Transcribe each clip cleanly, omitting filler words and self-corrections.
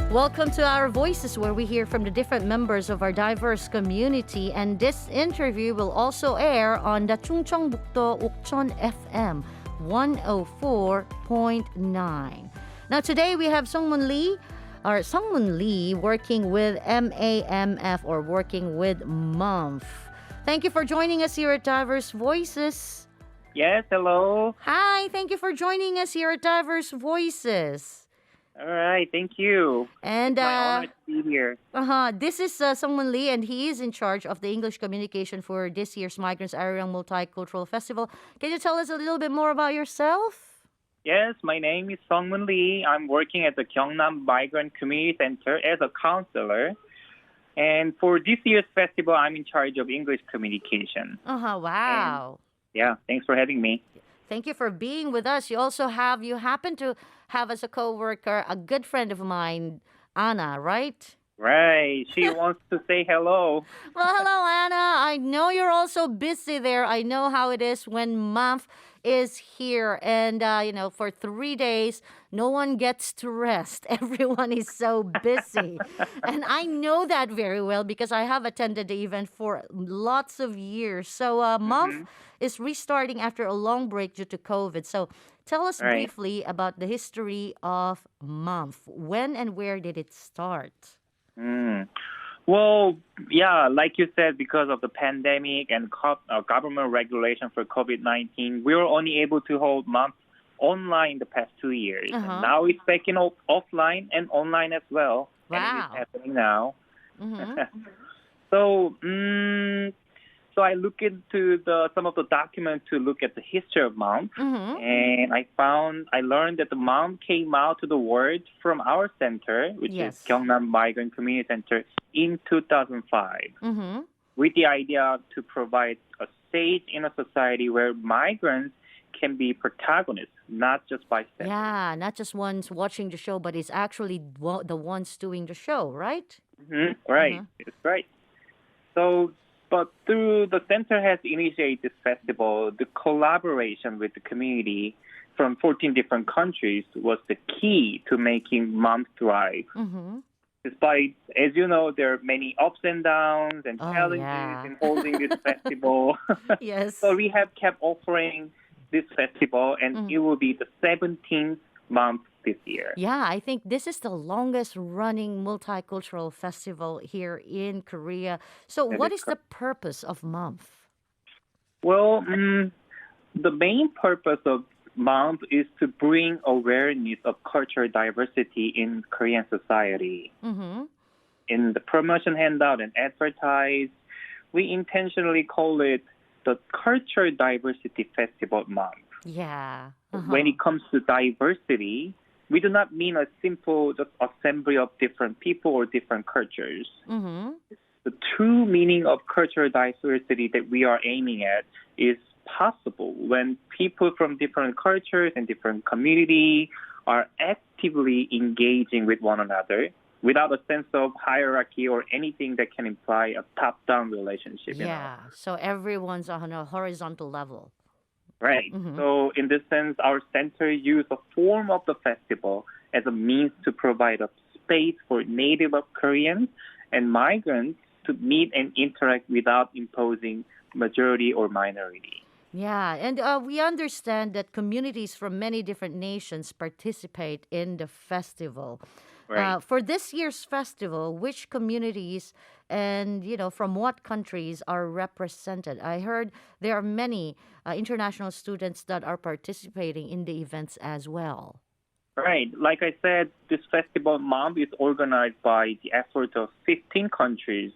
Welcome to Our Voices, where we hear from the different members of our diverse community. And this interview will also air on the Chungcheongbukdo Ukchon FM 104.9. Now, today we have Sungmun Lee working with MAMF, or working with MUMF. Thank you for joining us here at Diverse Voices. Yes, hello. Hi, thank you for joining us here at Diverse Voices. All right, thank you. And My honor to be here. This is Sungmun Lee, and he is in charge of the English communication for this year's Migrants Arirang Multicultural Festival. Can you tell us a little bit more about yourself? Yes, my name is Sungmun Lee. I'm working at the Gyeongnam Migrant Community Center as a counselor. And for this year's festival, I'm in charge of English communication. Wow. Yeah, thanks for having me. Thank you for being with us. You happen to have as a coworker a good friend of mine, Anna, right? Right. She wants to say hello. Well, hello, Anna. I know you're also busy there. I know how it is when MUMF is here. And, for 3 days, no one gets to rest. Everyone is so busy. And I know that very well because I have attended the event for lots of years. So MUMF is restarting after a long break due to COVID. So tell us briefly about the history of MUMF. When and where did it start? Well, yeah, like you said, because of the pandemic and government regulation for COVID-19, we were only able to hold MUMF online the past 2 years. And now it's back in offline and online as well. Wow. And it is happening now. So I look into some of the documents to look at the history of MUMF, and I learned that the MUMF came out to the world from our center, which is Gyeongnam Migrant Community Center, in 2005, with the idea to provide a stage in a society where migrants can be protagonists, not just bystanders. Yeah, not just ones watching the show, but it's actually the ones doing the show, right? Right, it's right. But through the center has initiated this festival, the collaboration with the community from 14 different countries was the key to making MUMF thrive. Despite, as you know, there are many ups and downs and challenges in holding this festival. Yes. So we have kept offering this festival, and it will be the 17th MUMF this year. Yeah, I think this is the longest running multicultural festival here in Korea. So what is the purpose of MUMF? Well, the main purpose of MUMF is to bring awareness of cultural diversity in Korean society. In the promotion handout and advertise, we intentionally call it the Cultural Diversity Festival MUMF. Yeah. When it comes to diversity, we do not mean a simple just assembly of different people or different cultures. The true meaning of cultural diversity that we are aiming at is possible when people from different cultures and different communities are actively engaging with one another without a sense of hierarchy or anything that can imply a top-down relationship. Yeah, so everyone's on a horizontal level. Right. So in this sense, our center used a form of the festival as a means to provide a space for native Koreans and migrants to meet and interact without imposing majority or minority. Yeah, and we understand that communities from many different nations participate in the festival. Right. For this year's festival, which communities and, from what countries are represented? I heard there are many international students that are participating in the events as well. Right. Like I said, this festival MUMF is organized by the effort of 15 countries.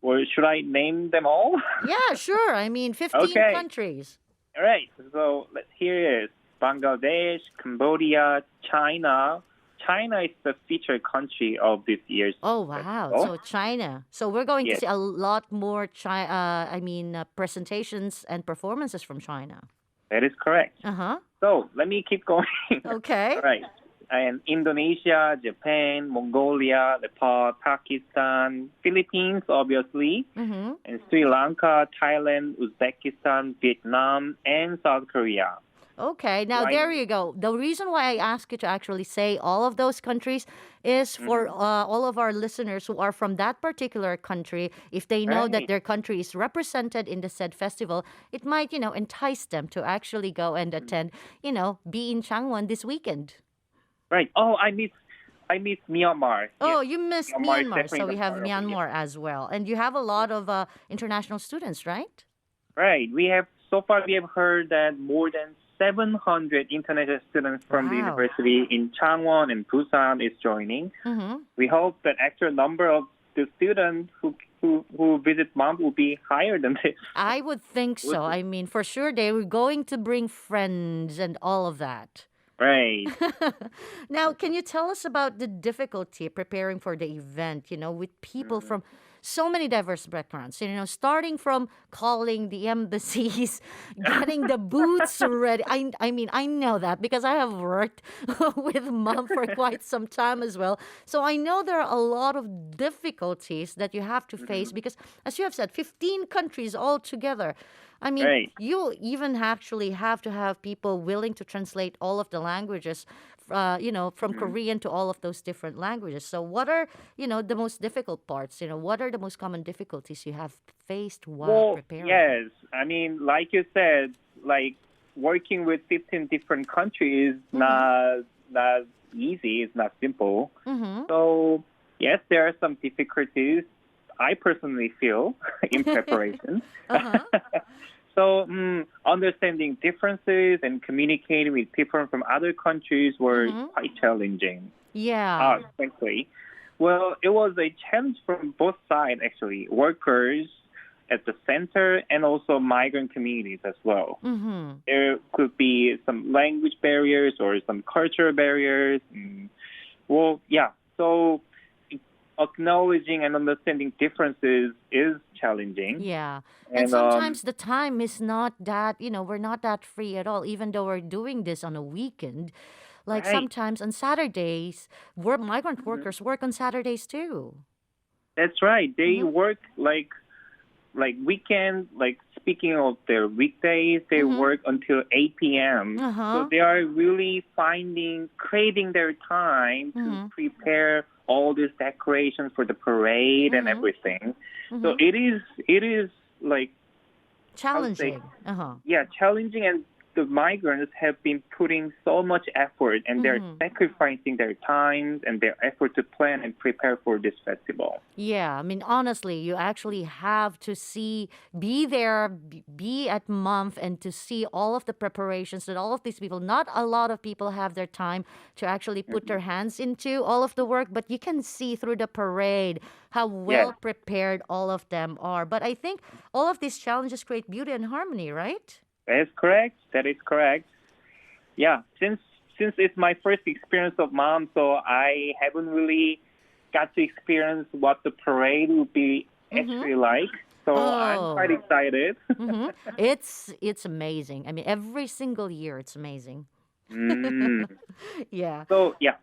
Or should I name them all? Yeah, sure. 15 countries. All right. So here it is. Bangladesh, Cambodia, China. China is the featured country of this year's wow. festival. So China. So we're going to see a lot more presentations and performances from China. That is correct. So let me keep going. Okay. All right. And Indonesia, Japan, Mongolia, Nepal, Pakistan, Philippines, obviously, and Sri Lanka, Thailand, Uzbekistan, Vietnam, and South Korea. Okay, now Like, there you go. The reason why I ask you to actually say all of those countries is for mhm, all of our listeners who are from that particular country. If they know that right. their country is represented in the said festival, it might, entice them to actually go and Mhm. attend, be in Changwon this weekend. Right. Oh, I miss Myanmar. Yes, Oh, you missed Myanmar is Myanmar. definitely So the we have part of it. Yes. Myanmar as well. And you have a lot of international students, right? Right. We have so far we have heard that more than 700 international students from the Wow. university in Changwon and Busan is joining. Mm-hmm. We hope that actual number of the students who visit MOM will be higher than this. I would think We'll so. see. I mean, for sure, they were going to bring friends and all of that. Right. Now, can you tell us about the difficulty preparing for the event, with people Mm. from so many diverse backgrounds, starting from calling the embassies, getting the booths ready. I mean, I know that because I have worked with mom for quite some time as well. So I know there are a lot of difficulties that you have to face Mhm. because, as you have said, 15 countries all together. I mean, Right. you even actually have to have people willing to translate all of the languages, from Mhm. Korean to all of those different languages. So, what are, the most difficult parts? What are the most common difficulties you have faced while Well, preparing? yes. I mean, like you said, like working with 15 different countries is Mm-hmm. not easy. It's not simple. Mm-hmm. So yes, there are some difficulties I personally feel in preparation. Uh-huh. So understanding differences and communicating with people from other countries were Mm-hmm. quite challenging. Yeah. Frankly, well, it was a challenge from both sides actually, workers at the center and also migrant communities as well. Mm-hmm. There could be some language barriers or some cultural barriers. Well, yeah. So acknowledging and understanding differences is challenging. Yeah. And And sometimes the time is not that, we're not that free at all, even though we're doing this on a weekend. Like right, sometimes on Saturdays, migrant mhm, workers work on Saturdays too. that's right. They Mm-hmm. work like weekend. Like speaking of their weekdays, they Mm-hmm. work until 8 p.m. So Uh-huh. they are really creating their time to Mm-hmm. prepare all these decorations for the parade and Mm-hmm. everything. So Mm-hmm. it is like I would say Challenging. Uh-huh. yeah, challenging, and the migrants have been putting so much effort and they're Mm-hmm. sacrificing their time and their effort to plan and prepare for this festival. Yeah, I mean, honestly, you actually have to be there, be at month, and to see all of the preparations that all of these people, not a lot of people have their time to actually put their hands into all of the work, but you can see through the parade how Yes, well prepared all of them are. But I think all of these challenges create beauty and harmony, right? that is correct. That is correct. Yeah, since it's my first experience of mom, so I haven't really got to experience what the parade would be Mm-hmm. actually like. So I'm quite Oh. excited. Mm-hmm. It's amazing. I mean, every single year it's amazing. mm. Yeah. So yeah,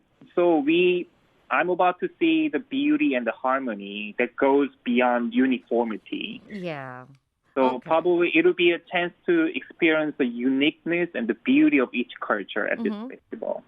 I'm about to see the beauty and the harmony that goes beyond uniformity. Yeah. So Okay. probably it'll be a chance to experience the uniqueness and the beauty of each culture at this Mm-hmm. festival.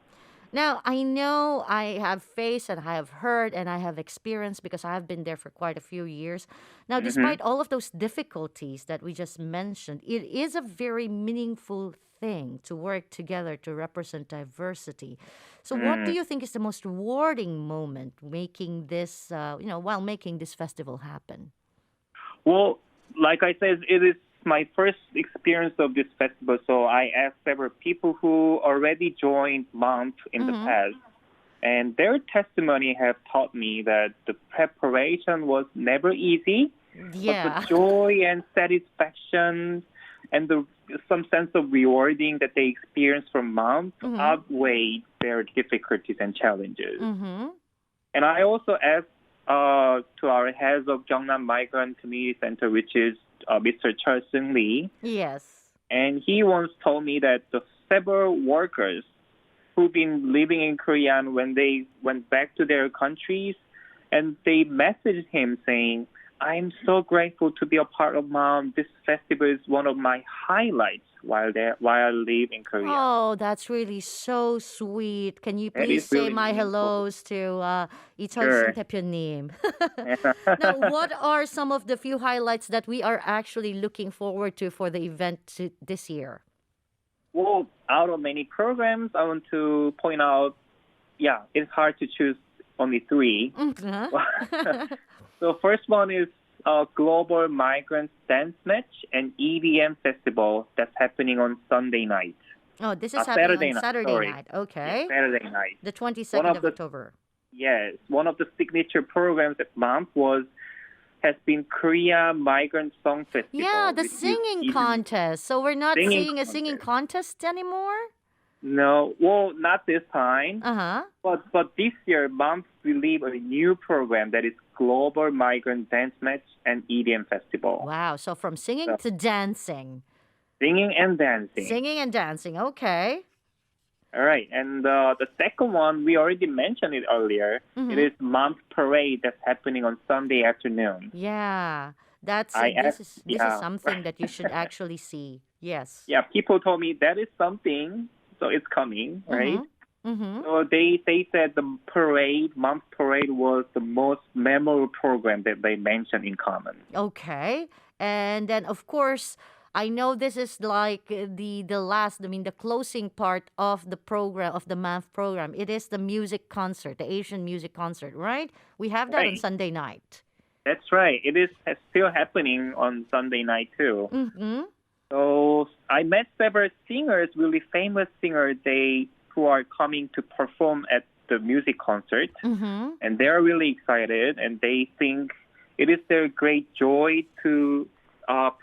Now, I know I have faced and I have heard and I have experienced because I have been there for quite a few years. Now, Hmm. despite all of those difficulties that we just mentioned, it is a very meaningful thing to work together to represent diversity. So, what do Mm. you think is the most rewarding moment while making this festival happen? Well, like I said, it is my first experience of this festival, so I asked several people who already joined MOMP in the Mm-hmm. past, and their testimony have taught me that the preparation was never easy, but the Yeah. joy and satisfaction and some sense of rewarding that they experienced from MOMP Mm-hmm. outweighed their difficulties and challenges. Mm-hmm. And I also asked to our heads of Gyeongnam Migrant Community Center, which is Mr. Chul Seung Lee, Yes. and he once told me that the several workers who've been living in Korea when they went back to their countries, and they messaged him saying, "I'm so grateful to be a part of MOM. This festival is one of my highlights while I live in Korea. Oh, that's really so sweet. Can you That please is say really my meaningful. hellos to 이철순 Sure. 대표님? Now, what are some of the few highlights that we are actually looking forward to for the event this year? Well, out of many programs, I want to point out, yeah, it's hard to choose only three. Mhm. So first one is a global migrant dance match and EDM festival that's happening on Sunday night. Oh, this is happening on Saturday night. Saturday Sorry. night. Yes, Okay. Saturday night. The One 22nd of of the October. yes, one of the signature programs at MAMP has been Korea Migrant Song Festival. Yeah, the which is singing even contest. So we're not singing seeing a singing contest. contest anymore? No, well, not this time. Uh-huh. But this year, MAMP released a new program that is Global Migrant Dance Match and EDM Festival. Wow. So from singing So, to dancing. singing and dancing. Singing and dancing. Okay. All right, and the second one we already mentioned it earlier. It Mhm. is MAMP Parade that's happening on Sunday afternoon. Yeah. That's I this asked, is yeah, something that you should actually see. Yes. yeah. People told me that is something, so it's coming, right? Mhm. Mhm. So they said the parade, MAMP Parade, was the most memorable program that they mentioned in common. Okay. And then of course, I know this is like the last, I mean the closing part of the program of the math program. It is the music concert, the Asian music concert, right? We have that on Right. Sunday night. That's right. It is still happening on Sunday night too. Mhm. So I met several singers, really famous singers, who are coming to perform at the music concert, Mhm. and they're really excited, and they think it is their great joy to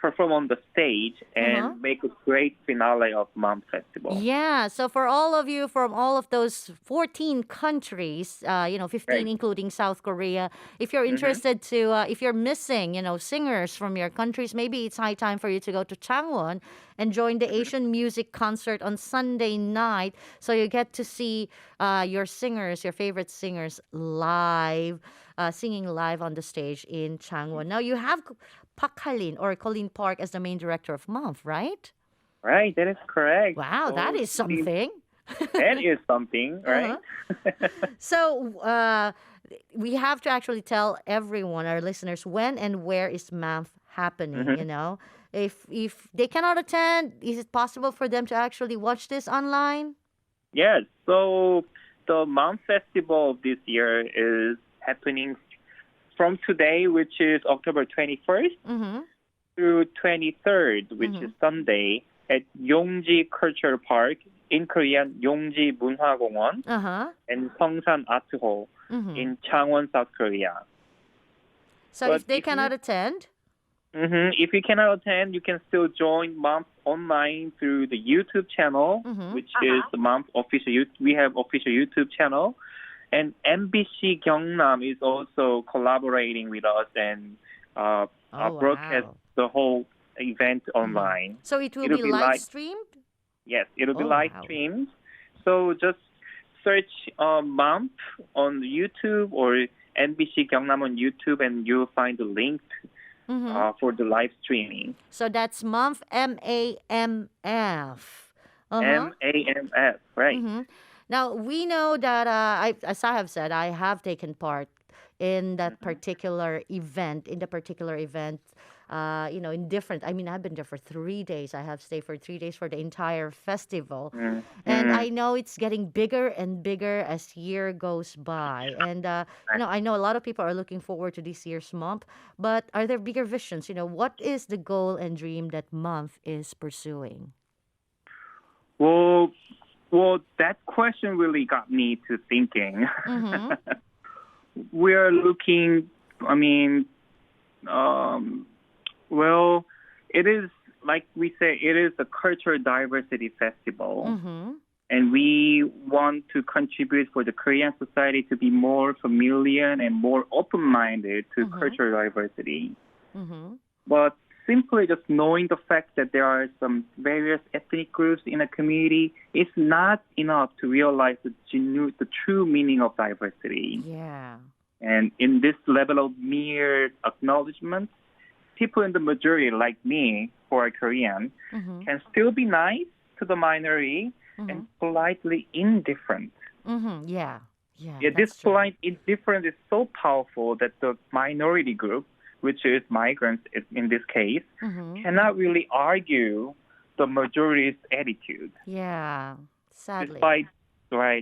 perform on the stage Uh-huh. and make a great finale of MAM Festival. Yeah, so for all of you from all of those 14 countries, 15 Right. including South Korea, if you're Mm-hmm. interested to, if you're missing, singers from your countries, maybe it's high time for you to go to Changwon and join the Asian music concert on Sunday night. So you get to see your singers, your favorite singers live, singing live on the stage in Changwon. Now you have Park Halin or Colleen Park as the main director of MOMF, right? Right, that is correct. Wow, that So is something. that is something, Uh-huh. right? So we have to actually tell everyone, our listeners, when and where is MAMF happening. Mhm. If they cannot attend, is it possible for them to actually watch this online? Yes. So the MAM Festival of this year is happening from today, which is October 21st, Mm-hmm. through 23rd, which is Sunday, at Yongji Cultural Park, in Korean Yongji 문화공원, Uh-huh. and Seongsan Art Hall Mm-hmm. in Changwon, South Korea. So But if they if you cannot attend, if you cannot attend, you can still join MAMP online through the YouTube channel, Mhm. which is the MAMP official. We have official YouTube channel, and MBC Gyeongnam is also collaborating with us and oh broadcast wow. the whole event online. So it will It'll be be live like streamed? yes, it'll be Oh live wow. streamed. So just search MAMP on YouTube or MBC Gyeongnam on YouTube, and you'll find the link Mm-hmm. for the live streaming. So that's MAMF, MAMF. Uh-huh. MAMF, right? Mm-hmm. Now we know that as I have said, I have taken part in that particular event. In the particular event, in different. I mean, I've been there for 3 days. I have stayed for 3 days for the entire festival, and I know it's getting bigger and bigger as year goes by. And I know a lot of people are looking forward to this year's month. But are there bigger visions? What is the goal and dream that month is pursuing? Well, that question really got me to thinking. Mm-hmm. We're looking. I mean, well, it is like we say, it is a cultural diversity festival. Mm-hmm. And we want to contribute for the Korean society to be more familiar and more open-minded to cultural diversity. Mm-hmm. But simply just knowing the fact that there are some various ethnic groups in a community is not enough to realize the true meaning of diversity. Yeah. And in this level of mere acknowledgement, people in the majority, like me, who are Korean, can still be nice to the minority and politely indifferent. Yeah. Yeah, this That's true. polite indifference is so powerful that the minority group, which is migrants in this case, cannot really argue the majority's attitude. Yeah. Sadly.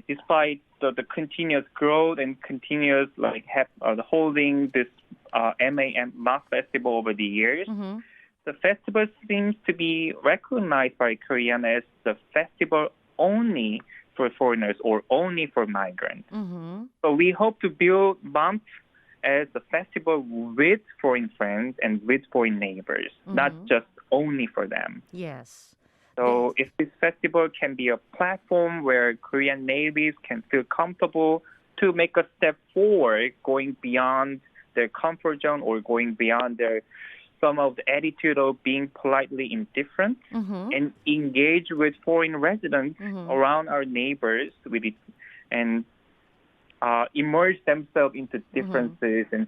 Despite the continuous growth and continuous the holding this MAM Math Festival over the years, the festival seems to be recognized by Korean as the festival only for foreigners or only for migrants. So we hope to build MAMF as a festival with foreign friends and with foreign neighbors, not just only for them. Yes. So if this festival can be a platform where Korean natives can feel comfortable to make a step forward, going beyond their comfort zone or going beyond some of the attitude of being politely indifferent and engage with foreign residents around our neighbors and immerse themselves into differences and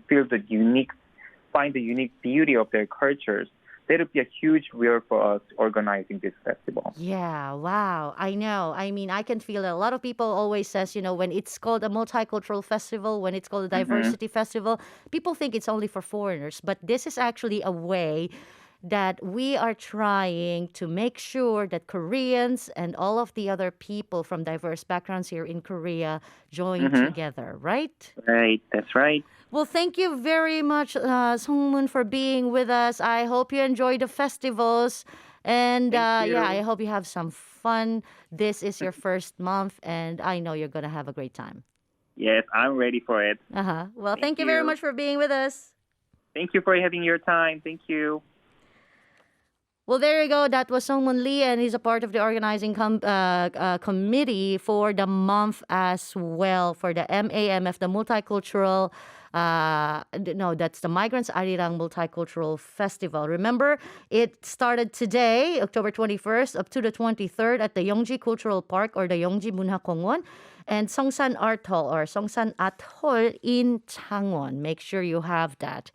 find the unique beauty of their cultures. That would be a huge win for us organizing this festival. Yeah, wow. I know. I mean, I can feel it. A lot of people always says, when it's called a multicultural festival, when it's called a diversity festival, people think it's only for foreigners. But this is actually a way that we are trying to make sure that Koreans and all of the other people from diverse backgrounds here in Korea join together, right? Right, that's right. Well, thank you very much, Songmun, for being with us. I hope you enjoy the festivals. And Thank you. I hope you have some fun. This is your first month, and I know you're going to have a great time. Yes, I'm ready for it. Well, thank you very you. much for being with us. Thank you for having your time. Thank you. Well, there you go. That was Songmun Lee, and he's a part of the organizing committee for the month as well, for the MAMF, the Multicultural, that's the Migrants Arirang Multicultural Festival. Remember, it started today, October 21st, up to the 23rd at the Yeongji Cultural Park or the Yeongji Munhakongwon and Songsan Art Hall or Songsan Atoll in Changwon. Make sure you have that.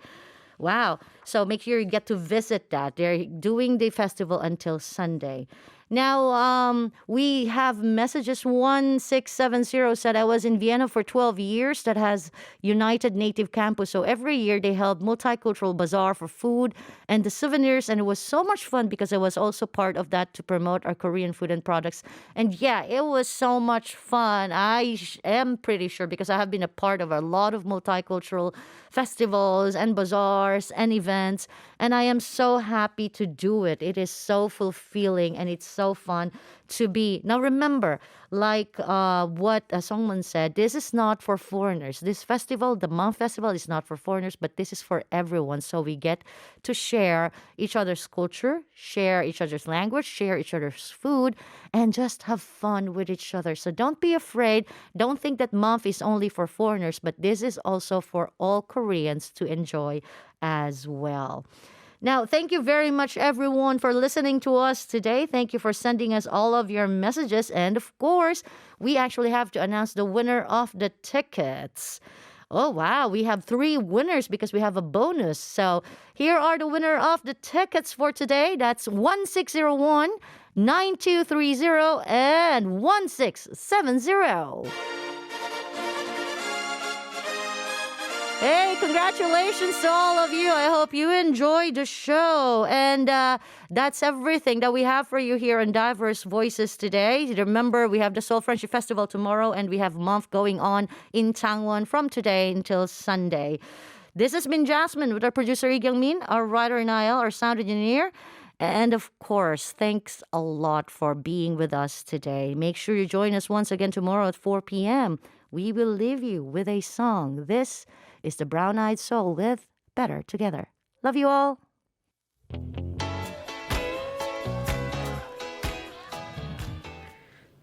Wow. So make sure you get to visit that. They're doing the festival until Sunday. Now, we have messages. 1670 said, I was in Vienna for 12 years. That has United Native Campus. So every year they held multicultural bazaar for food and the souvenirs. And it was so much fun because I was also part of that to promote our Korean food and products. And yeah, it was so much fun. I am pretty sure because I have been a part of a lot of multicultural festivals and bazaars and events. And I am so happy to do it. It is so fulfilling and it's so fun to be. Now remember, like what Songmun said, this is not for foreigners. This festival, the MAMF Festival, is not for foreigners, but this is for everyone. So we get to share each other's culture, share each other's language, share each other's food, and just have fun with each other. So don't be afraid. Don't think that MAMF is only for foreigners, but this is also for all Koreans to enjoy as well. Now, thank you very much, everyone, for listening to us today. Thank you for sending us all of your messages. And of course, we actually have to announce the winner of the tickets. Oh, wow. We have 3 winners because we have a bonus. So here are the winner of the tickets for today. That's 1601, 9230, and 1670. Hey, congratulations to all of you. I hope you enjoyed the show. And that's everything that we have for you here on Diverse Voices today. Remember, we have the Seoul Friendship Festival tomorrow, and we have month going on in Changwon from today until Sunday. This has been Jasmine with our producer, Lee Kyung-min, our writer, Niall, our sound engineer. And of course, thanks a lot for being with us today. Make sure you join us once again tomorrow at 4 p.m. We will leave you with a song. This is the Brown Eyed Soul with Better Together. Love you all.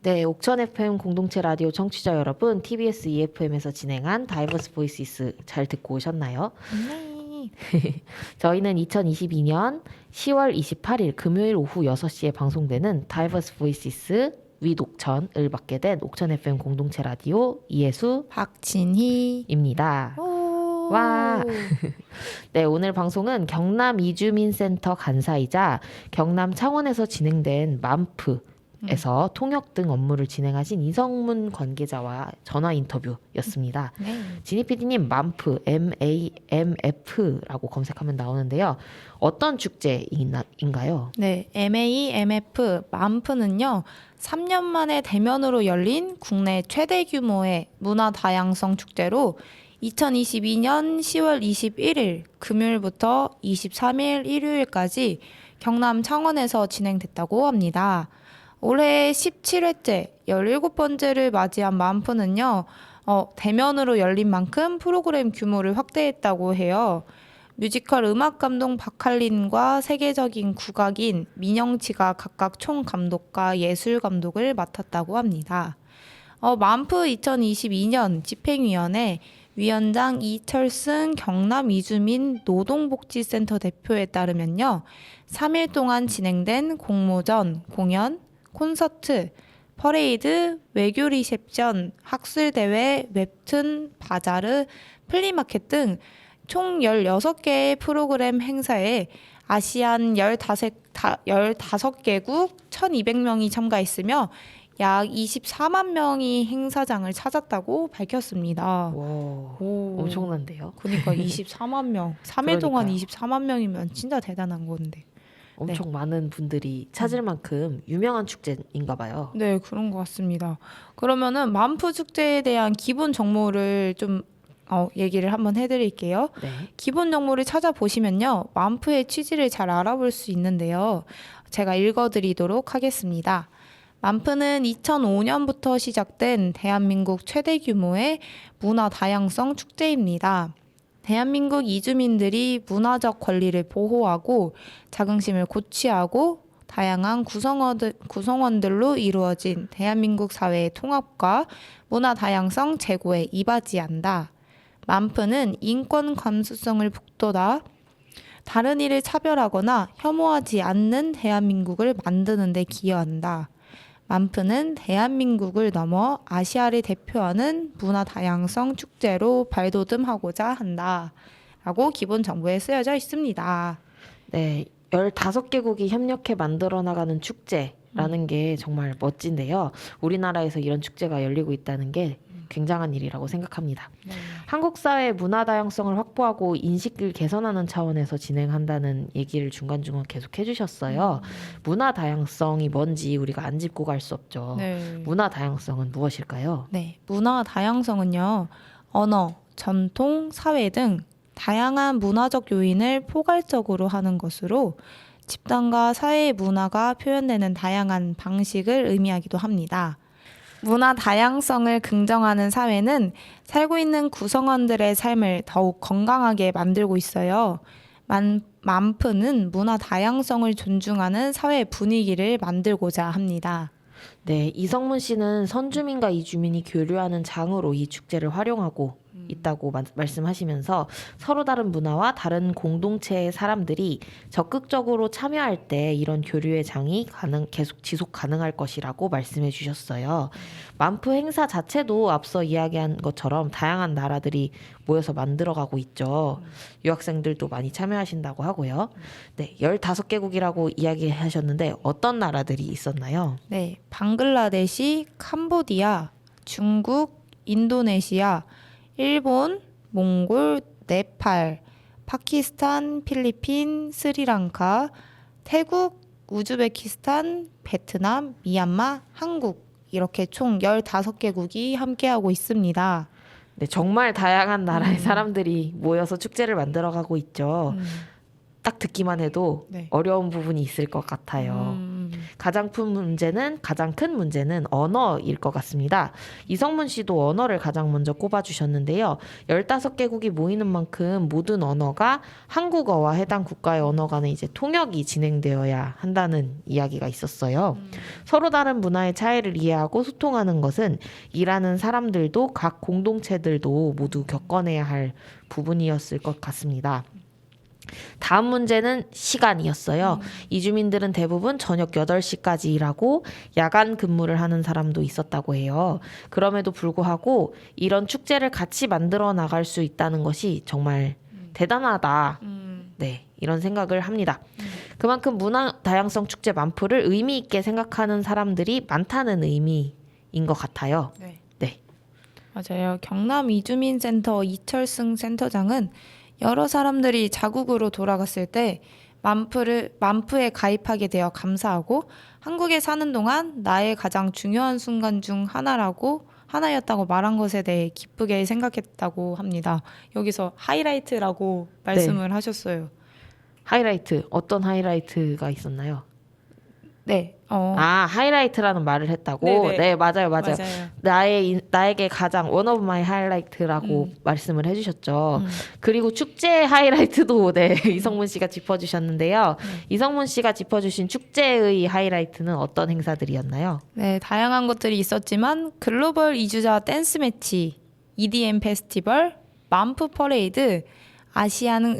네, 옥천 FM 공동체 라디오 청취자 여러분, TBS EFM에서 진행한 다이버스 보이시스 잘 듣고 오셨나요? 네. 저희는 2022년 10월 28일 금요일 오후 6시에 방송되는 다이버스 보이시스 윗옥천을 맡게 된 옥천 FM 공동체 라디오 이예수 박진희입니다. 와. 네, 오늘 방송은 경남 이주민센터 간사이자 경남 창원에서 진행된 맘프에서 통역 등 업무를 진행하신 이성문 관계자와 전화 인터뷰였습니다. 네. 지니 PD님, 맘프, MAMF라고 검색하면 나오는데요. 어떤 축제인가요? 네, MAMF 맘프는요. 3년 만에 대면으로 열린 국내 최대 규모의 문화 다양성 축제로 2022년 10월 21일 금요일부터 23일 일요일까지 경남 창원에서 진행됐다고 합니다. 올해 17회째 17번째를 맞이한 맘프는요. 대면으로 열린 만큼 프로그램 규모를 확대했다고 해요. 뮤지컬 음악감독 박할린과 세계적인 국악인 민영치가 각각 총감독과 예술감독을 맡았다고 합니다. 맘프 2022년 집행위원회 위원장 이철승 경남 이주민 노동복지센터 대표에 따르면요. 3일 동안 진행된 공모전, 공연, 콘서트, 퍼레이드, 외교 리셉션, 학술대회, 웹툰, 바자르, 플리마켓 등 총 16개의 프로그램 행사에 아시안 15개국 1,200명이 참가했으며 약 24만 명이 행사장을 찾았다고 밝혔습니다. 와, 오. 엄청난데요. 그러니까 24만 명. 3일 동안 그러니까요. 24만 명이면 진짜 대단한 건데. 엄청 많은 분들이 찾을 만큼 유명한 축제인가 봐요. 네, 그런 것 같습니다. 그러면은 맘프 축제에 대한 기본 정보를 좀 얘기를 한번 해드릴게요. 네. 기본 정보를 찾아보시면요. 맘프의 취지를 잘 알아볼 수 있는데요. 제가 읽어드리도록 하겠습니다. 맘프는 2005년부터 시작된 대한민국 최대 규모의 문화 다양성 축제입니다. 대한민국 이주민들이 문화적 권리를 보호하고 자긍심을 고취하고 다양한 구성원들로 이루어진 대한민국 사회의 통합과 문화 다양성 제고에 이바지한다. 맘프는 인권 감수성을 북돋아 다른 이를 차별하거나 혐오하지 않는 대한민국을 만드는 데 기여한다. 맘프는 대한민국을 넘어 아시아를 대표하는 문화 다양성 축제로 발돋움하고자 한다. 라고 기본 정보에 쓰여져 있습니다. 네, 15개국이 협력해 만들어 나가는 축제라는 게 정말 멋진데요. 우리나라에서 이런 축제가 열리고 있다는 게 굉장한 일이라고 생각합니다. 네. 한국 사회의 문화 다양성을 확보하고 인식을 개선하는 차원에서 진행한다는 얘기를 중간중간 계속 해주셨어요. 문화 다양성이 뭔지 우리가 안 짚고 갈 수 없죠. 네. 문화 다양성은 무엇일까요? 네, 문화 다양성은요, 언어, 전통, 사회 등 다양한 문화적 요인을 포괄적으로 하는 것으로 집단과 사회의 문화가 표현되는 다양한 방식을 의미하기도 합니다. 문화 다양성을 긍정하는 사회는 살고 있는 구성원들의 삶을 더욱 건강하게 만들고 있어요. 맘프는 문화 다양성을 존중하는 사회 분위기를 만들고자 합니다. 네, 이성문 씨는 선주민과 이주민이 교류하는 장으로 이 축제를 활용하고 있다고 말씀하시면서 서로 다른 문화와 다른 공동체의 사람들이 적극적으로 참여할 때 이런 교류의 장이 계속 지속 가능할 것이라고 말씀해 주셨어요. 맘프 행사 자체도 앞서 이야기한 것처럼 다양한 나라들이 모여서 만들어가고 있죠. 유학생들도 많이 참여하신다고 하고요. 네, 15개국이라고 이야기하셨는데 어떤 나라들이 있었나요? 네, 방글라데시, 캄보디아, 중국, 인도네시아, 일본, 몽골, 네팔, 파키스탄, 필리핀, 스리랑카, 태국, 우즈베키스탄, 베트남, 미얀마, 한국 이렇게 총 15개국이 함께하고 있습니다. 네, 정말 다양한 나라의 사람들이 모여서 축제를 만들어가고 있죠. 딱 듣기만 해도 네. 어려운 부분이 있을 것 같아요. 가장 큰 문제는 언어일 것 같습니다. 이성문 씨도 언어를 가장 먼저 꼽아주셨는데요. 15개국이 모이는 만큼 모든 언어가 한국어와 해당 국가의 언어 간에 이제 통역이 진행되어야 한다는 이야기가 있었어요. 서로 다른 문화의 차이를 이해하고 소통하는 것은 일하는 사람들도 각 공동체들도 모두 겪어내야 할 부분이었을 것 같습니다. 다음 문제는 시간이었어요. 이주민들은 대부분 저녁 8시까지 일하고 야간 근무를 하는 사람도 있었다고 해요. 그럼에도 불구하고 이런 축제를 같이 만들어 나갈 수 있다는 것이 정말 대단하다. 네, 이런 생각을 합니다. 그만큼 문화 다양성 축제 만프를 의미 있게 생각하는 사람들이 많다는 의미인 것 같아요. 네. 네. 맞아요. 경남 이주민센터 이철승 센터장은 여러 사람들이 자국으로 돌아갔을 때 만프에 가입하게 되어 감사하고 한국에 사는 동안 나의 가장 중요한 순간 중 하나였다고 말한 것에 대해 기쁘게 생각했다고 합니다. 여기서 하이라이트라고 말씀을 하셨어요. 하이라이트, 어떤 하이라이트가 있었나요? 네. 하이라이트라는 말을 했다고? 네네. 네, 맞아요. 맞아요. 나에게 가장 one of my highlight라고 말씀을 해주셨죠. 그리고 축제 하이라이트도 네, 이성문 씨가 짚어주셨는데요. 이성문 씨가 짚어주신 축제의 하이라이트는 어떤 행사들이었나요? 네, 다양한 것들이 있었지만 글로벌 이주자 댄스 매치, EDM 페스티벌, 만프 퍼레이드, 아시안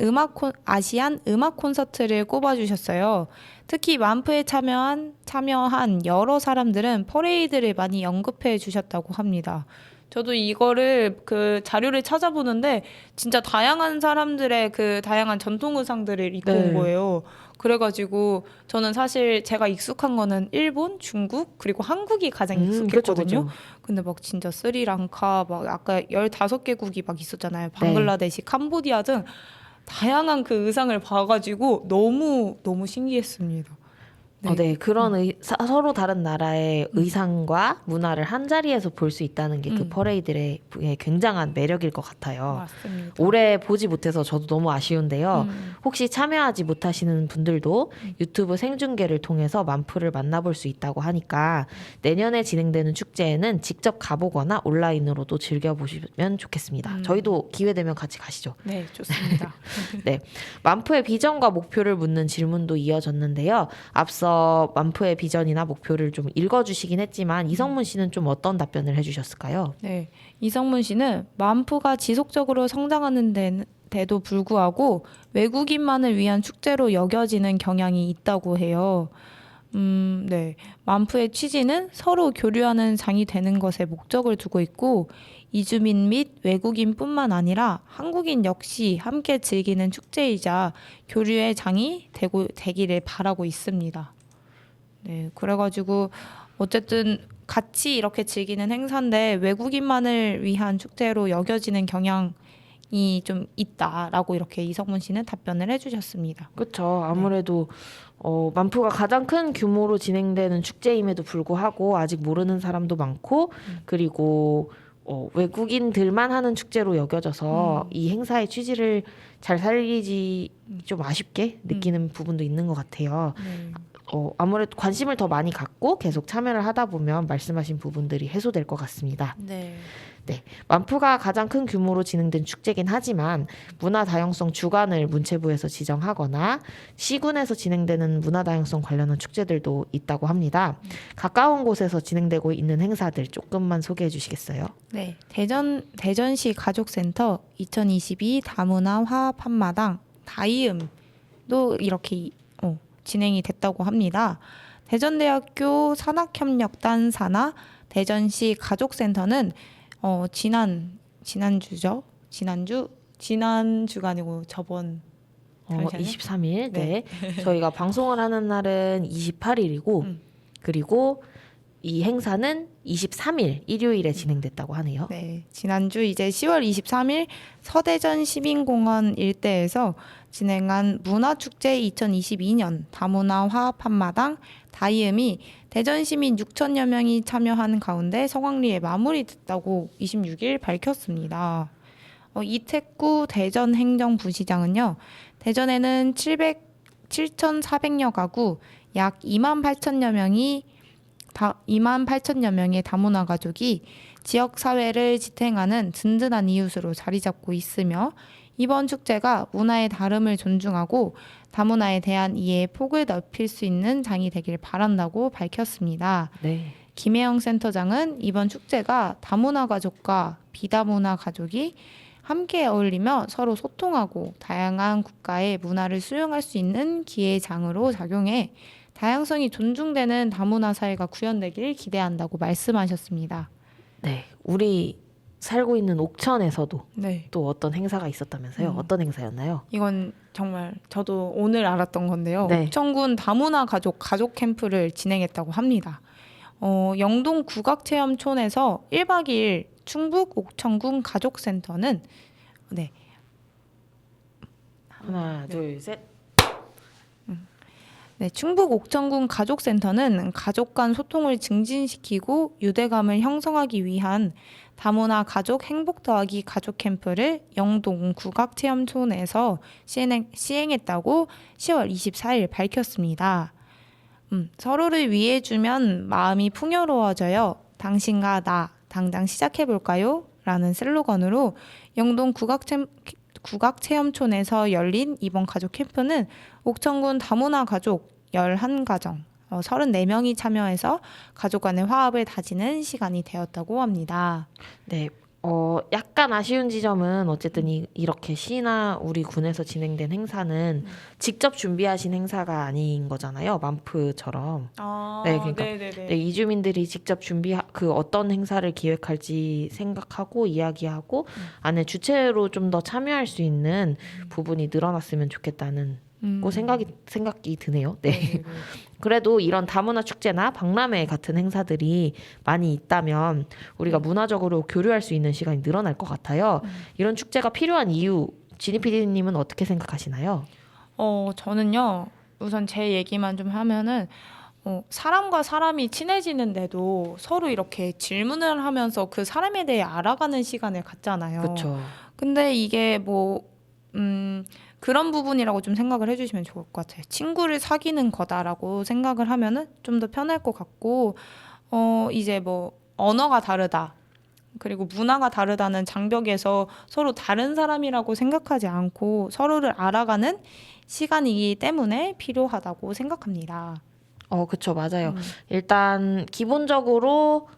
음악 콘서트를 꼽아주셨어요. 특히 만프에 참여한 여러 사람들은 퍼레이드를 많이 언급해 주셨다고 합니다. 저도 이거를 그 자료를 찾아보는데 진짜 다양한 사람들의 그 다양한 전통 의상들을 입고 온 거예요. 그래가지고 저는 사실 제가 익숙한 거는 일본, 중국 그리고 한국이 가장 익숙했거든요. 그쵸. 근데 막 진짜 스리랑카 막 아까 15개국이 막 있었잖아요. 방글라데시, 캄보디아 등 다양한 그 의상을 봐가지고 너무 신기했습니다. 네, 그런 서로 다른 나라의 의상과 문화를 한 자리에서 볼 수 있다는 게 그 퍼레이드의 굉장한 매력일 것 같아요. 맞습니다. 올해 보지 못해서 저도 너무 아쉬운데요. 혹시 참여하지 못하시는 분들도 유튜브 생중계를 통해서 만프를 만나볼 수 있다고 하니까 내년에 진행되는 축제에는 직접 가보거나 온라인으로도 즐겨보시면 좋겠습니다. 저희도 기회 되면 같이 가시죠. 네, 좋습니다. 네, 만프의 비전과 목표를 묻는 질문도 이어졌는데요. 앞서 만프의 비전이나 목표를 좀 읽어주시긴 했지만 이성문 씨는 좀 어떤 답변을 해주셨을까요? 네, 이성문 씨는 만프가 지속적으로 성장하는 데도 불구하고 외국인만을 위한 축제로 여겨지는 경향이 있다고 해요. 네, 만프의 취지는 서로 교류하는 장이 되는 것에 목적을 두고 있고 이주민 및 외국인뿐만 아니라 한국인 역시 함께 즐기는 축제이자 교류의 장이 되기를 바라고 있습니다. 네, 그래가지고 어쨌든 같이 이렇게 즐기는 행사인데 외국인만을 위한 축제로 여겨지는 경향이 좀 있다라고 이렇게 이성문 씨는 답변을 해주셨습니다. 그렇죠. 아무래도 만프가 가장 큰 규모로 진행되는 축제임에도 불구하고 아직 모르는 사람도 많고 그리고 외국인들만 하는 축제로 여겨져서 이 행사의 취지를 잘 살리지 좀 아쉽게 느끼는 부분도 있는 것 같아요. 네. 아무래도 관심을 더 많이 갖고 계속 참여를 하다 보면 말씀하신 부분들이 해소될 것 같습니다. 네. 네, 만프가 가장 큰 규모로 진행된 축제긴 하지만 문화 다양성 주간을 문체부에서 지정하거나 시군에서 진행되는 문화 다양성 관련한 축제들도 있다고 합니다. 가까운 곳에서 진행되고 있는 행사들 조금만 소개해 주시겠어요? 네, 대전시 가족센터 2022 다문화 화합 한마당 다이음도 이렇게 진행이 됐다고 합니다. 대전대학교 산학협력단 산하 대전시 가족센터는 지난주가 아니고 저번 23일. 네. 네. 저희가 방송을 하는 날은 28일이고 그리고 이 행사는 23일 일요일에 진행됐다고 하네요. 네, 지난주 이제 10월 23일 서대전 시민공원 일대에서 진행한 문화축제 2022년 다문화 화합 한마당 다이음이 대전 시민 6천여 명이 참여한 가운데 성황리에 마무리됐다고 26일 밝혔습니다. 이택구 대전행정부시장은요. 대전에는 7,400여 가구 약 28,000여 명의 다문화 가족이 지역 사회를 지탱하는 든든한 이웃으로 자리 잡고 있으며 이번 축제가 문화의 다름을 존중하고 다문화에 대한 이해의 폭을 넓힐 수 있는 장이 되길 바란다고 밝혔습니다. 네. 김혜영 센터장은 이번 축제가 다문화 가족과 비다문화 가족이 함께 어울리며 서로 소통하고 다양한 국가의 문화를 수용할 수 있는 기회의 장으로 작용해 다양성이 존중되는 다문화 사회가 구현되길 기대한다고 말씀하셨습니다. 네, 우리 살고 있는 옥천에서도 네. 또 어떤 행사가 있었다면서요? 어떤 행사였나요? 이건 정말 저도 오늘 알았던 건데요. 네. 옥천군 다문화 가족 캠프를 진행했다고 합니다. 영동 국악체험촌에서 1박 2일 충북 옥천군 가족센터는 네. 하나, 둘, 셋. 네, 충북 옥천군 가족센터는 가족 간 소통을 증진시키고 유대감을 형성하기 위한 다문화 가족 행복 더하기 가족 캠프를 영동 국악체험촌에서 시행했다고 10월 24일 밝혔습니다. 서로를 위해주면 마음이 풍요로워져요. 당신과 나 당장 시작해볼까요? 라는 슬로건으로 영동 국악체험촌에서 열린 이번 가족 캠프는 옥천군 다문화 가족 11가정 34명이 참여해서 가족 간의 화합을 다지는 시간이 되었다고 합니다. 네, 약간 아쉬운 지점은 어쨌든 이렇게 시나 우리 군에서 진행된 행사는 직접 준비하신 행사가 아닌 거잖아요. 만프처럼. 네, 그러니까 네, 이주민들이 직접 그 어떤 행사를 기획할지 생각하고 이야기하고 안에 주체로 좀 더 참여할 수 있는 부분이 늘어났으면 좋겠다는 생각이 드네요. 네. 그래도 이런 다문화 축제나 박람회 같은 행사들이 많이 있다면 우리가 문화적으로 교류할 수 있는 시간이 늘어날 것 같아요. 이런 축제가 필요한 이유, 지니 PD님은 어떻게 생각하시나요? 저는요. 우선 제 얘기만 좀 하면은 사람과 사람이 친해지는데도 서로 이렇게 질문을 하면서 그 사람에 대해 알아가는 시간을 갖잖아요. 그렇죠. 근데 이게 그런 부분이라고 좀 생각을 해주시면 좋을 것 같아요. 친구를 사귀는 거다라고 생각을 하면은 좀 더 편할 것 같고, 이제 언어가 다르다. 그리고 문화가 다르다는 장벽에서 서로 다른 사람이라고 생각하지 않고 서로를 알아가는 시간이기 때문에 필요하다고 생각합니다. 그쵸, 맞아요. 일단 기본적으로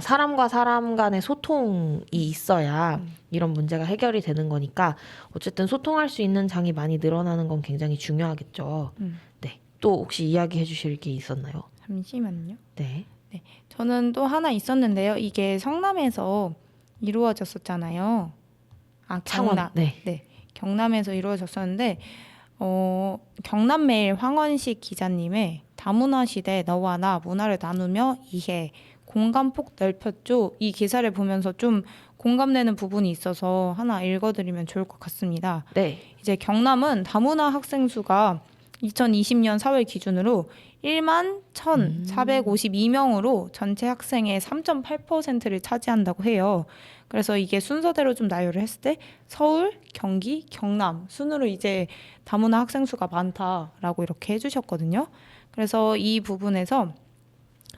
사람과 사람 간의 소통이 있어야 이런 문제가 해결이 되는 거니까 어쨌든 소통할 수 있는 장이 많이 늘어나는 건 굉장히 중요하겠죠. 네. 또 혹시 이야기해 주실 게 있었나요? 잠시만요. 네. 저는 또 하나 있었는데요. 이게 성남에서 이루어졌었잖아요. 창원. 경남. 네. 경남에서 이루어졌었는데 경남매일 황원식 기자님의 다문화 시대 너와 나 문화를 나누며 이해 공감폭 넓혔죠. 이 기사를 보면서 좀 공감되는 부분이 있어서 하나 읽어드리면 좋을 것 같습니다. 네. 이제 경남은 다문화 학생 수가 2020년 4월 기준으로 1만 1,452명으로 전체 학생의 3.8%를 차지한다고 해요. 그래서 이게 순서대로 좀 나열을 했을 때 서울, 경기, 경남 순으로 이제 다문화 학생 수가 많다라고 이렇게 해주셨거든요. 그래서 이 부분에서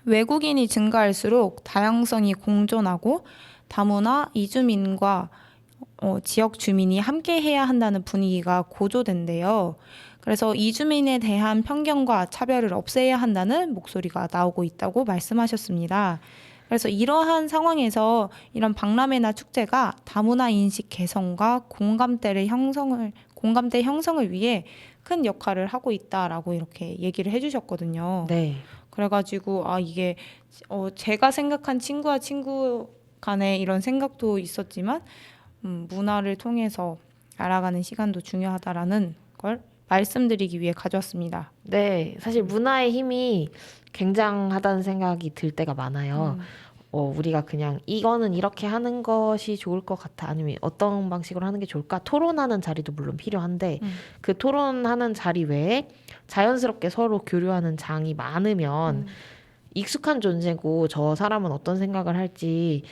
외국인이 증가할수록 다양성이 공존하고 다문화 이주민과 지역 주민이 함께 해야 한다는 분위기가 고조된대요. 그래서 이주민에 대한 편견과 차별을 없애야 한다는 목소리가 나오고 있다고 말씀하셨습니다. 그래서 이러한 상황에서 이런 박람회나 축제가 다문화 인식 개선과 공감대 형성을 위해 큰 역할을 하고 있다라고 이렇게 얘기를 해주셨거든요. 네. 그래가지고 이게 제가 생각한 친구와 친구 간에 이런 생각도 있었지만 문화를 통해서 알아가는 시간도 중요하다라는 걸 말씀드리기 위해 가져왔습니다. 네, 사실 문화의 힘이 굉장하다는 생각이 들 때가 많아요. 우리가 그냥 이거는 이렇게 하는 것이 좋을 것 같아. 아니면 어떤 방식으로 하는 게 좋을까? 토론하는 자리도 물론 필요한데 그 토론하는 자리 외에 자연스럽게 서로 교류하는 장이 많으면 익숙한 존재고 저 사람은 어떤 생각을 할지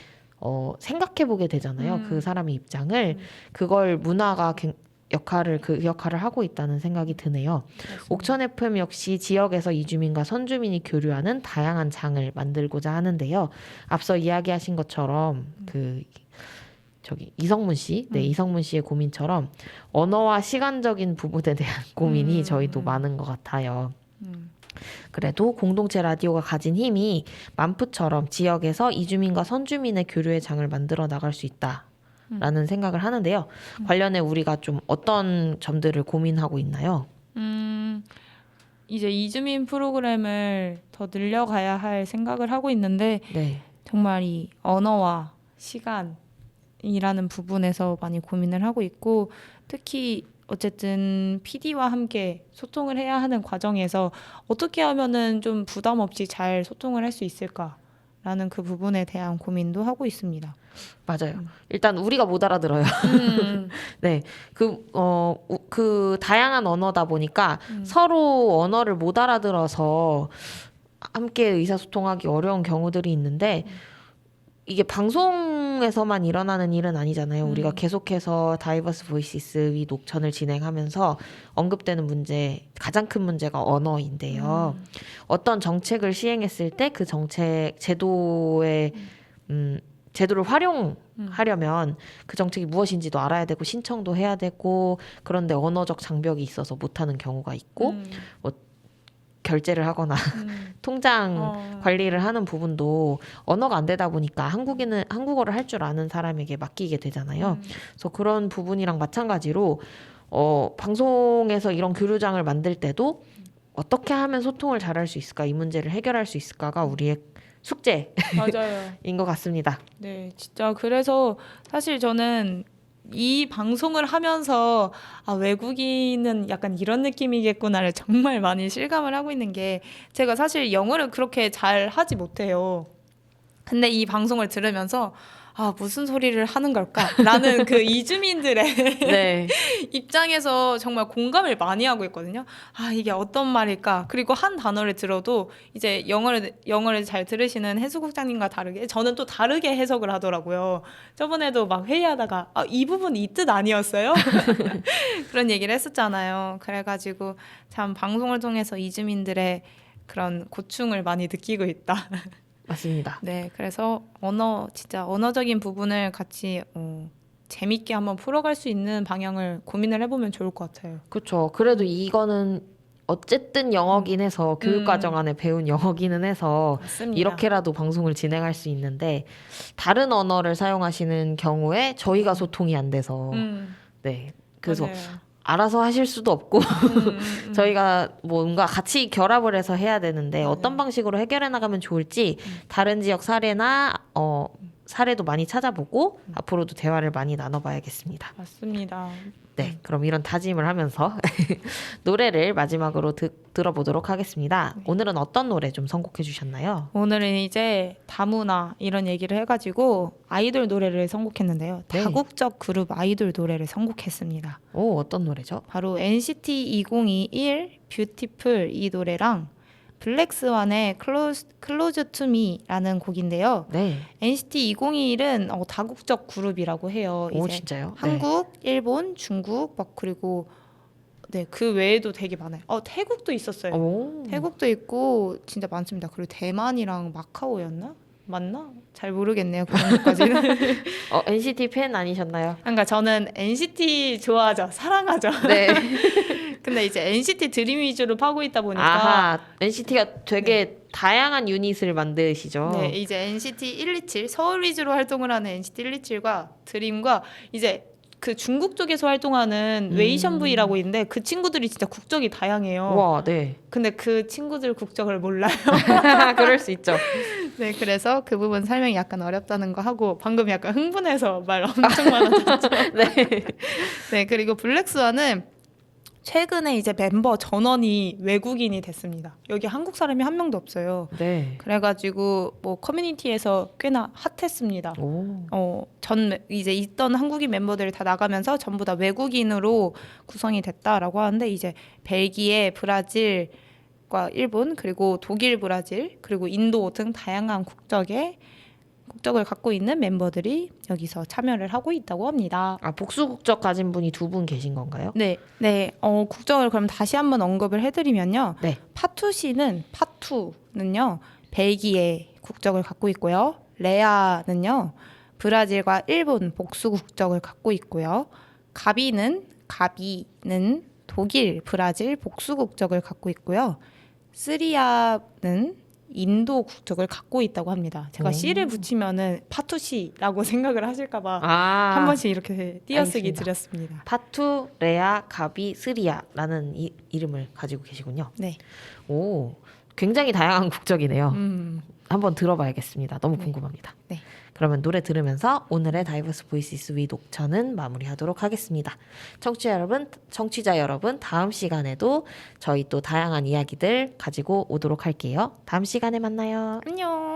생각해 보게 되잖아요. 그 사람의 입장을. 그걸 문화가 그 역할을 하고 있다는 생각이 드네요. 그렇습니다. 옥천 FM 역시 지역에서 이주민과 선주민이 교류하는 다양한 장을 만들고자 하는데요. 앞서 이야기하신 것처럼 이성문 씨, 이성문 씨의 고민처럼 언어와 시간적인 부분에 대한 고민이 저희도 많은 것 같아요. 그래도 공동체 라디오가 가진 힘이 만프처럼 지역에서 이주민과 선주민의 교류의 장을 만들어 나갈 수 있다. 라는 생각을 하는데요. 관련해 우리가 좀 어떤 점들을 고민하고 있나요? 이제 이주민 프로그램을 더 늘려가야 할 생각을 하고 있는데 네. 정말 이 언어와 시간이라는 부분에서 많이 고민을 하고 있고 특히 어쨌든 PD와 함께 소통을 해야 하는 과정에서 어떻게 하면은 좀 부담 없이 잘 소통을 할 수 있을까라는 그 부분에 대한 고민도 하고 있습니다. 맞아요. 일단 우리가 못 알아들어요. 네. 그 다양한 언어다 보니까 서로 언어를 못 알아들어서 함께 의사소통하기 어려운 경우들이 있는데 이게 방송에서만 일어나는 일은 아니잖아요. 우리가 계속해서 다이버스 보이시스 위 녹천을 진행하면서 언급되는 문제, 가장 큰 문제가 언어인데요. 어떤 정책을 시행했을 때 그 정책 제도의 제도를 활용하려면 그 정책이 무엇인지도 알아야 되고 신청도 해야 되고 그런데 언어적 장벽이 있어서 못하는 경우가 있고 뭐 결제를 하거나 통장 관리를 하는 부분도 언어가 안 되다 보니까 한국어를 할 줄 아는 사람에게 맡기게 되잖아요. 그래서 그런 부분이랑 마찬가지로 방송에서 이런 교류장을 만들 때도 어떻게 하면 소통을 잘할 수 있을까, 이 문제를 해결할 수 있을까가 우리의 숙제인 맞아요. 것 같습니다. 네, 진짜 그래서 사실 저는 이 방송을 하면서 외국인은 약간 이런 느낌이겠구나를 정말 많이 실감을 하고 있는 게 제가 사실 영어를 그렇게 잘 하지 못해요. 근데 이 방송을 들으면서 무슨 소리를 하는 걸까라는 그 이주민들의 네. 입장에서 정말 공감을 많이 하고 있거든요. 이게 어떤 말일까? 그리고 한 단어를 들어도 이제 영어를 잘 들으시는 해수국장님과 다르게 저는 또 다르게 해석을 하더라고요. 저번에도 막 회의하다가 이 부분이 이 뜻 아니었어요? 그런 얘기를 했었잖아요. 그래가지고 참 방송을 통해서 이주민들의 그런 고충을 많이 느끼고 있다. 맞습니다. 네, 그래서 진짜 언어적인 부분을 같이 재밌게 한번 풀어갈 수 있는 방향을 고민을 해보면 좋을 것 같아요. 그렇죠. 그래도 이거는 어쨌든 영어긴 해서 교육과정 안에 배운 영어기는 해서 맞습니다. 이렇게라도 방송을 진행할 수 있는데 다른 언어를 사용하시는 경우에 저희가 소통이 안 돼서 네. 그래서 맞아요. 알아서 하실 수도 없고 저희가 뭔가 같이 결합을 해서 해야 되는데 어떤 방식으로 해결해 나가면 좋을지 다른 지역 사례나 사례도 많이 찾아보고 앞으로도 대화를 많이 나눠봐야겠습니다. 맞습니다. 네, 그럼 이런 다짐을 하면서 노래를 마지막으로 들어보도록 하겠습니다. 오늘은 어떤 노래 좀 선곡해 주셨나요? 오늘은 이제 다문화 이런 얘기를 해가지고 아이돌 노래를 선곡했는데요. 네. 다국적 그룹 아이돌 노래를 선곡했습니다. 오, 어떤 노래죠? 바로 NCT 2021 뷰티풀 이 노래랑 블랙스완의 Close to Me라는 곡인데요. 네. NCT 2021은 다국적 그룹이라고 해요. 오, 이제 진짜요? 한국, 일본, 중국 막 그리고 그 외에도 되게 많아요. 태국도 있었어요. 오. 태국도 있고 진짜 많습니다. 그리고 대만이랑 마카오였나? 맞나? 잘 모르겠네요. 그런 것까지는. NCT 팬 아니셨나요? 그러니까 저는 NCT 좋아하죠. 사랑하죠. 네. 근데 이제 NCT 드림 위주로 파고 있다 보니까 아하, NCT가 되게 다양한 유닛을 만드시죠. 네, 이제 NCT 127 서울 위주로 활동을 하는 NCT 127과 드림과 이제 그 중국 쪽에서 활동하는 웨이션브이라고 있는데 그 친구들이 진짜 국적이 다양해요. 와, 네. 근데 그 친구들 국적을 몰라요. 그럴 수 있죠. 네, 그래서 그 부분 설명이 약간 어렵다는 거 하고 방금 약간 흥분해서 말 엄청 많아졌죠. 네. 네, 그리고 블랙스완은 최근에 이제 멤버 전원이 외국인이 됐습니다. 여기 한국 사람이 한 명도 없어요. 네. 그래가지고 뭐 커뮤니티에서 꽤나 핫했습니다. 오. 이제 있던 한국인 멤버들이 다 나가면서 전부 다 외국인으로 구성이 됐다라고 하는데 이제 벨기에, 브라질과 일본 그리고 독일, 브라질 그리고 인도 등 다양한 국적을 갖고 있는 멤버들이 여기서 참여를 하고 있다고 합니다. 복수 국적 가진 분이 2분 계신 건가요? 네. 국적을 그럼 다시 한번 언급을 해드리면요. 네. 파투는요 벨기에 국적을 갖고 있고요. 레아는요 브라질과 일본 복수 국적을 갖고 있고요. 가비는 독일, 브라질 복수 국적을 갖고 있고요. 쓰리아는 인도 국적을 갖고 있다고 합니다. 제가 오. C를 붙이면은 파투시라고 생각을 하실까봐 아, 한 번씩 이렇게 띄어쓰기 알겠습니다. 드렸습니다. 파투, 레아, 가비, 스리아라는 이름을 가지고 계시군요. 네. 오, 굉장히 다양한 국적이네요. 한번 들어봐야겠습니다. 너무 네. 궁금합니다. 네. 그러면 노래 들으면서 오늘의 다이버스 보이시스 위 녹차는 마무리하도록 하겠습니다. 청취자 여러분, 다음 시간에도 저희 또 다양한 이야기들 가지고 오도록 할게요. 다음 시간에 만나요. 안녕.